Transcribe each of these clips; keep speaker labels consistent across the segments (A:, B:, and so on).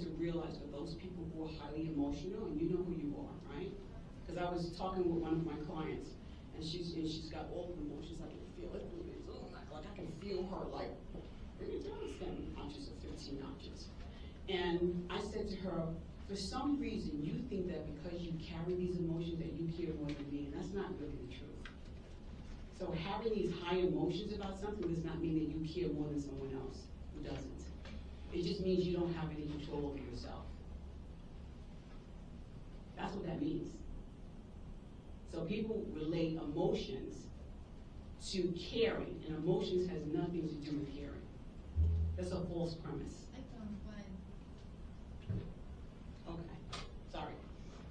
A: to realize for those people who are highly emotional, and you know who you are, right? Because I was talking with one of my clients, and she's got all the emotions. I can feel it. Like I can feel her like, bring it down 7 notches or 15 notches. And I said to her, for some reason, you think that because you carry these emotions that you care more than me, and that's not really the truth. So having these high emotions about something does not mean that you care more than someone else who doesn't. It just means you don't have any control over yourself. That's what that means. So people relate emotions to caring, and emotions has nothing to do with caring. That's a false premise. Okay, sorry.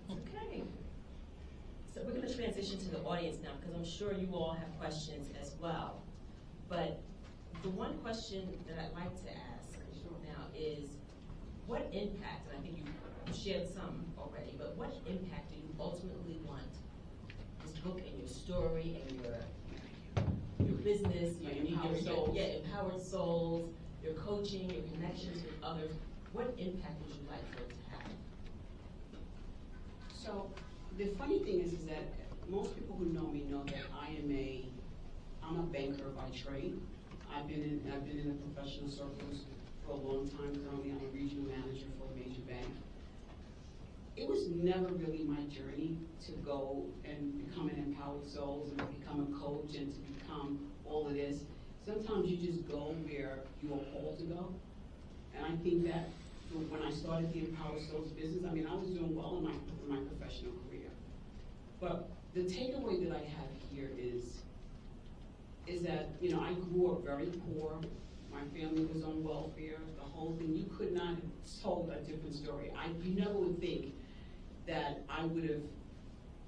B: Okay. So we're going to transition to the audience now, because I'm sure you all have questions as well. But the one question that I'd like to ask now is, what impact, and I think you shared some already, but what impact do you ultimately want this book and your story and your business, empowered souls, your coaching, your connections with others, what impact would you like for it to have?
A: So the funny thing is that most people who know me know that I'm a banker by trade. I've been in the professional circles for a long time. Currently, I'm a regional manager for a major bank. It was never really my journey to go and become an empowered soul and to become a coach and to become all of this. Sometimes you just go where you are called to go. And I think that when I started the Empowered Souls business, I mean, I was doing well in my professional career. But the takeaway that I have here is that, you know, I grew up very poor. My family was on welfare, the whole thing. You could not have told a different story. You never would think that I would have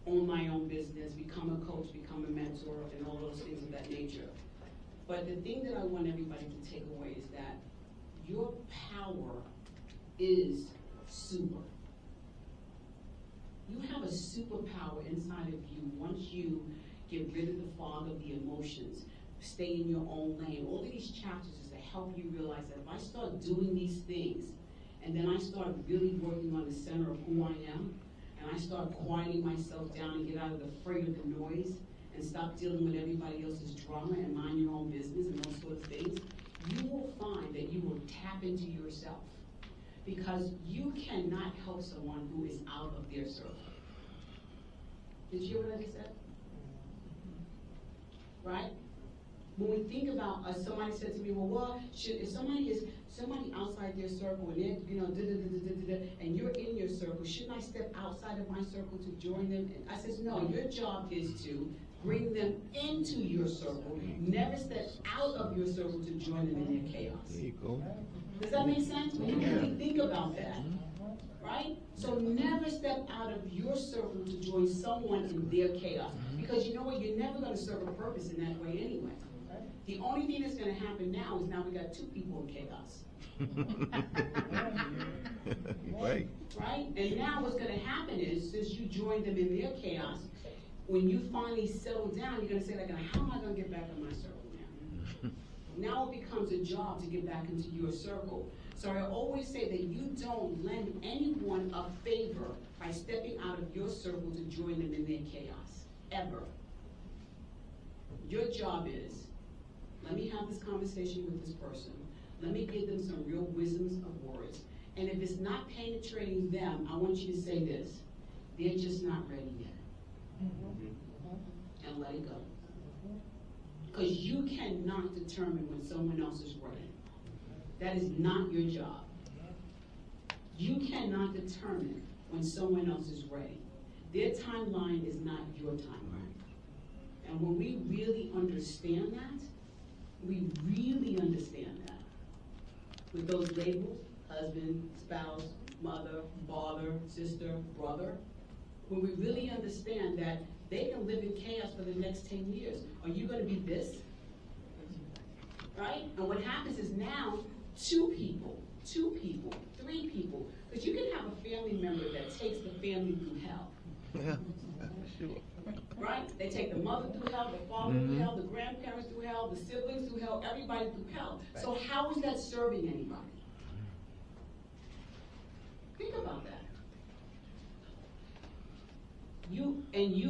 A: owned my own business, become a coach, become a mentor, and all those things of that nature. But the thing that I want everybody to take away is that your power is super. You have a superpower inside of you once you get rid of the fog of the emotions, stay in your own lane. All of these chapters is to help you realize that if I start doing these things, and then I start really working on the center of who I am, and I start quieting myself down and get out of the freight of the noise, and stop dealing with everybody else's drama and mind your own business and those sort of things, you will find that you will tap into yourself. Because you cannot help someone who is out of their circle. Did you hear what I just said? Right? When we think about, somebody said to me, well, if somebody is somebody outside their circle and they're, you know, and you're in your circle, shouldn't I step outside of my circle to join them? And I says, no, your job is to bring them into your circle, never step out of your circle to join them in their chaos.
C: There you go.
A: Does that make sense? When you really think about that, right? So never step out of your circle to join someone in their chaos. Because you know what? You're never going to serve a purpose in that way anyway. The only thing that's going to happen now is now we got 2 people in chaos.
C: Right.
A: Right? And now what's going to happen is, since you joined them in their chaos, when you finally settle down, you're going to say, like, how am I going to get back in my circle now? Now it becomes a job to get back into your circle. So I always say that you don't lend anyone a favor by stepping out of your circle to join them in their chaos, ever. Your job is, let me have this conversation with this person. Let me give them some real wisdoms of words. And if it's not penetrating them, I want you to say this: they're just not ready yet. And let it go. Because you cannot determine when someone else is ready. That is not your job. You cannot determine when someone else is ready. Their timeline is not your timeline. And when we really understand that, we really understand that, with those labels, husband, spouse, mother, father, sister, brother, when we really understand that they can live in chaos for the next 10 years. Are you going to be this? Right? And what happens is now 2 people, 3 people, because you can have a family member that takes the family through hell.
C: Yeah, sure.
A: Right? They take the mother through hell, the father through hell, the grandparents through hell, the siblings through hell, everybody through hell. So how is that serving anybody? you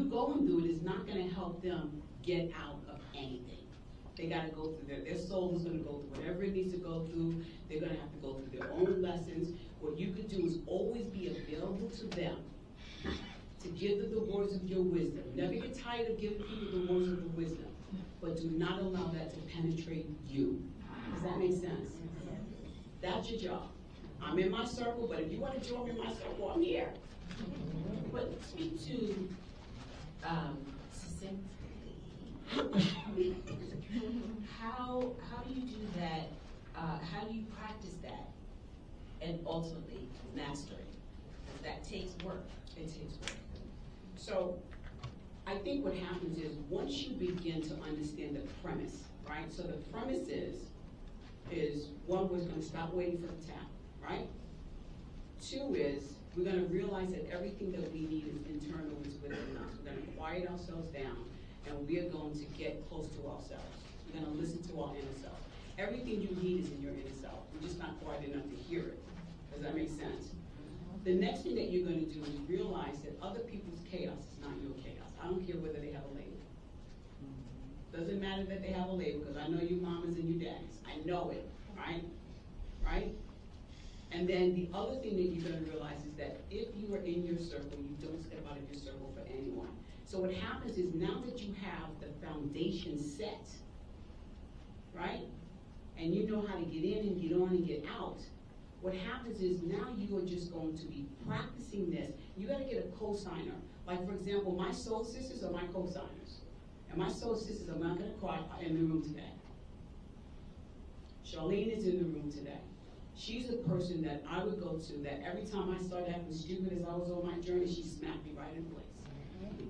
A: going through it is not gonna help them get out of anything. They gotta go through their soul is gonna go through whatever it needs to go through. They're gonna have to go through their own lessons. What you could do is always be available to them to give them the words of your wisdom. Never get tired of giving people the words of the wisdom, but do not allow that to penetrate you. Does that make sense? That's your job. I'm in my circle, but if you want to join me in my circle, I'm here.
B: But speak to succinctly. How do you do that? How do you practice that and ultimately master it? Because that takes work.
A: It takes work. So I think what happens is once you begin to understand the premise, right? So the premise is one, we're going to stop waiting for the tap, right? Two is we're going to realize that everything that we need is internal, is within us. We're going to quiet ourselves down, and we are going to get close to ourselves. We're going to listen to our inner self. Everything you need is in your inner self. We're just not quiet enough to hear it. Does that make sense? The next thing that you're going to do is realize that other people's chaos is not your chaos. I don't care whether they have a label. Doesn't matter that they have a label, because I know you mamas and you daddies. I know it, right? Right? And then the other thing that you're going to realize is that if you are in your circle, you don't step out of your circle for anyone. So what happens is now that you have the foundation set, right? And you know how to get in and get on and get out, what happens is now you are just going to be practicing this. You got to get a co-signer. Like, for example, my soul sisters are my co-signers. And my soul sisters are not going to cry in the room today. Charlene is in the room today. She's a person that I would go to that every time I started acting stupid as I was on my journey, she smacked me right in place.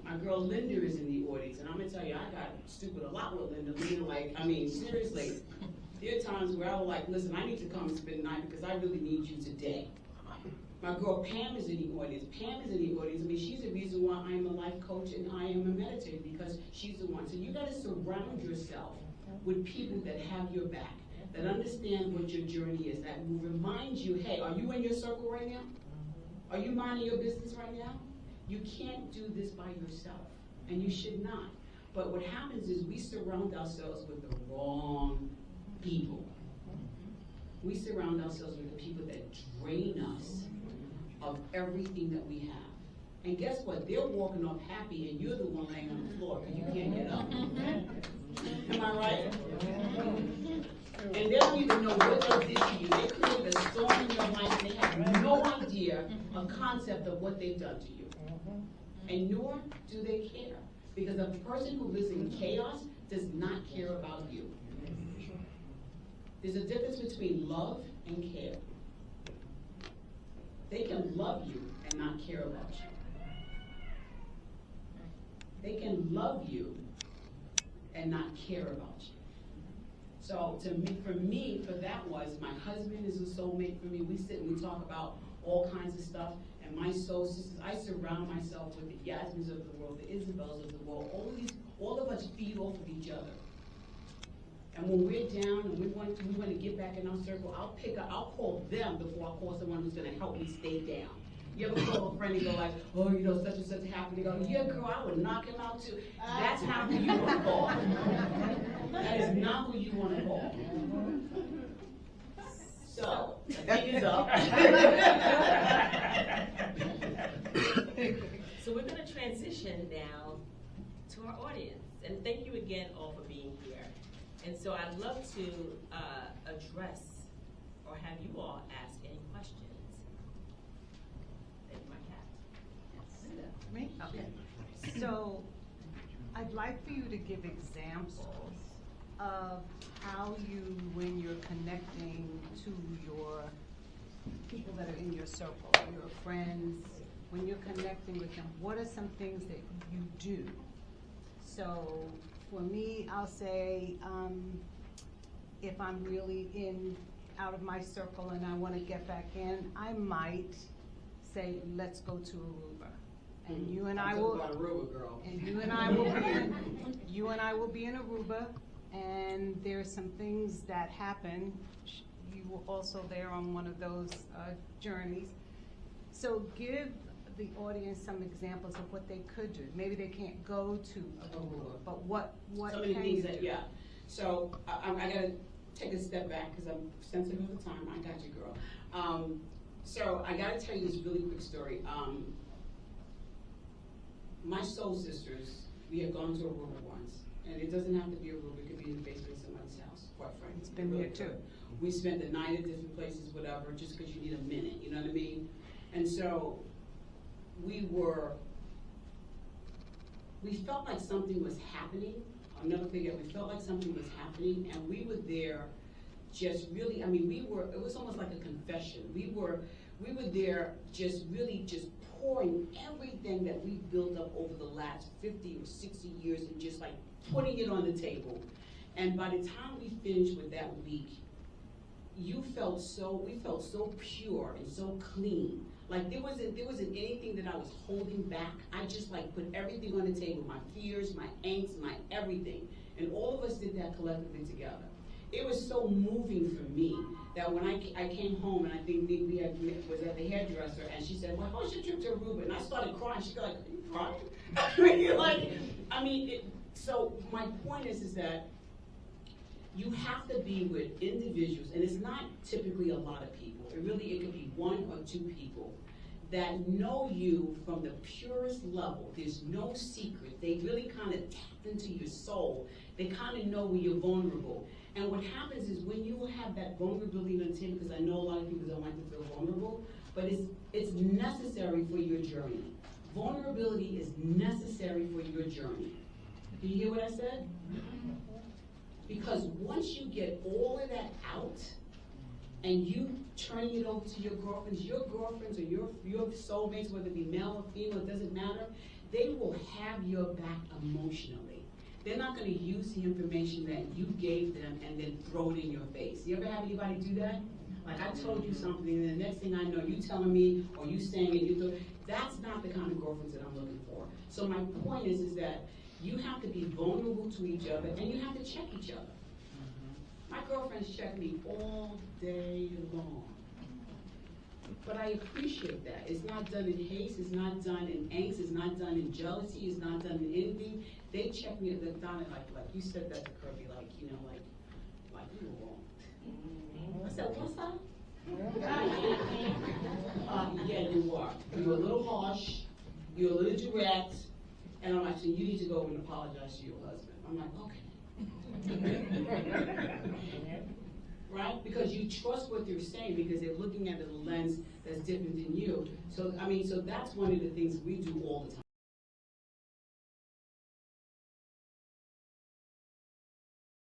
A: My girl Linda is in the audience, and I'm going to tell you, I got stupid a lot with Linda. Linda, like, I mean, seriously, there are times where I was like, listen, I need to come and spend the night because I really need you today. My girl Pam is in the audience. Pam is in the audience. I mean, she's the reason why I am a life coach and I am a meditator, because she's the one. So you got to surround yourself with people that have your back, that understand what your journey is, that will remind you, hey, are you in your circle right now? Are you minding your business right now? You can't do this by yourself, and you should not. But what happens is we surround ourselves with the wrong people. We surround ourselves with the people that drain us of everything that we have. And guess what? They're walking off happy, and you're the one laying on the floor because you can't get up. Am I right? And they don't even know what they did to you. They created a storm in your life, and they have no idea, a concept of what they've done to you. And nor do they care. Because a person who lives in chaos does not care about you. There's a difference between love and care. They can love you and not care about you. They can love you and not care about you. So for me, that was, my husband is a soulmate for me. We sit and we talk about all kinds of stuff. And my soul sisters, I surround myself with the Yasmins of the world, the Isabels of the world. All of us feed off of each other. And when we're down and we want to get back in our circle, I'll call them before I call someone who's going to help me stay down. You ever call a friend and go like, oh, you know, such and such happened? They go, yeah, girl, I would knock him out too. That's not who you want to call. That is not who you want to call. So, the thing is up.
B: So we're going to transition now to our audience. And thank you again all for being here. And so I'd love to address or have you all ask any questions. Thank you, my cat.
D: Me? Okay. So I'd like for you to give examples of how you, when you're connecting to your people that are in your circle, your friends, when you're connecting with them, what are some things that you do? So for me, I'll say, if I'm really out of my circle and I want to get back in, I might say, let's go to Aruba. And you and I will,
A: Aruba, girl.
D: And you and I will be in Aruba, and there's some things that happen. You were also there on one of those journeys. So give the audience some examples of what they could do? Maybe they can't go to Aruba, but what
A: So many
D: can
A: things
D: you
A: that,
D: do?
A: yeah. So I gotta take a step back because I'm sensitive of the time. I got you, girl. So I gotta tell you this really quick story. My soul sisters, we had gone to Aruba once, and it doesn't have to be Aruba. It could be in the basement of somebody's house, quite frankly.
D: It's been
A: Really
D: there too.
A: could. We spent the night at different places, whatever, just because you need a minute. You know what I mean? And so we felt like something was happening. I'll never forget, we felt like something was happening, and we were there just really, I mean, it was almost like a confession. We were there just really just pouring everything that we built up over the last 50 or 60 years and just like putting it on the table. And by the time we finished with that week, we felt so pure and so clean. Like there wasn't anything that I was holding back. I just like put everything on the table, my fears, my angst, my everything. And all of us did that collectively together. It was so moving for me that when I came home, and I think we was at the hairdresser, and she said, well, how was your trip to Aruba? And I started crying. She got like, are you crying? So my point is that you have to be with individuals, and it's not typically a lot of people. It could be one or two people that know you from the purest level. There's no secret. They really kind of tap into your soul. They kind of know when you're vulnerable. And what happens is when you have that vulnerability on the table, because I know a lot of people don't like to feel vulnerable, but it's necessary for your journey. Vulnerability is necessary for your journey. Do you hear what I said? Because once you get all of that out, and you turning it over to your girlfriends or your soulmates, whether it be male or female, it doesn't matter, they will have your back emotionally. They're not going to use the information that you gave them and then throw it in your face. You ever have anybody do that? Like I told you something, and the next thing I know, you telling me, or you saying it, that's not the kind of girlfriends that I'm looking for. So my point is that you have to be vulnerable to each other, and you have to check each other. My girlfriends check me all day long. But I appreciate that. It's not done in haste, it's not done in angst, it's not done in jealousy, it's not done in envy. They check me at the Donna, like you said that to Kirby, like you were wrong. I said, what's that? Yeah, you are. You're a little harsh, you're a little direct, and I'm like, so you need to go and apologize to your husband. I'm like, okay. Right? Because you trust what they're saying because they're looking at it a lens that's different than you. So, so that's one of the things we do all the time.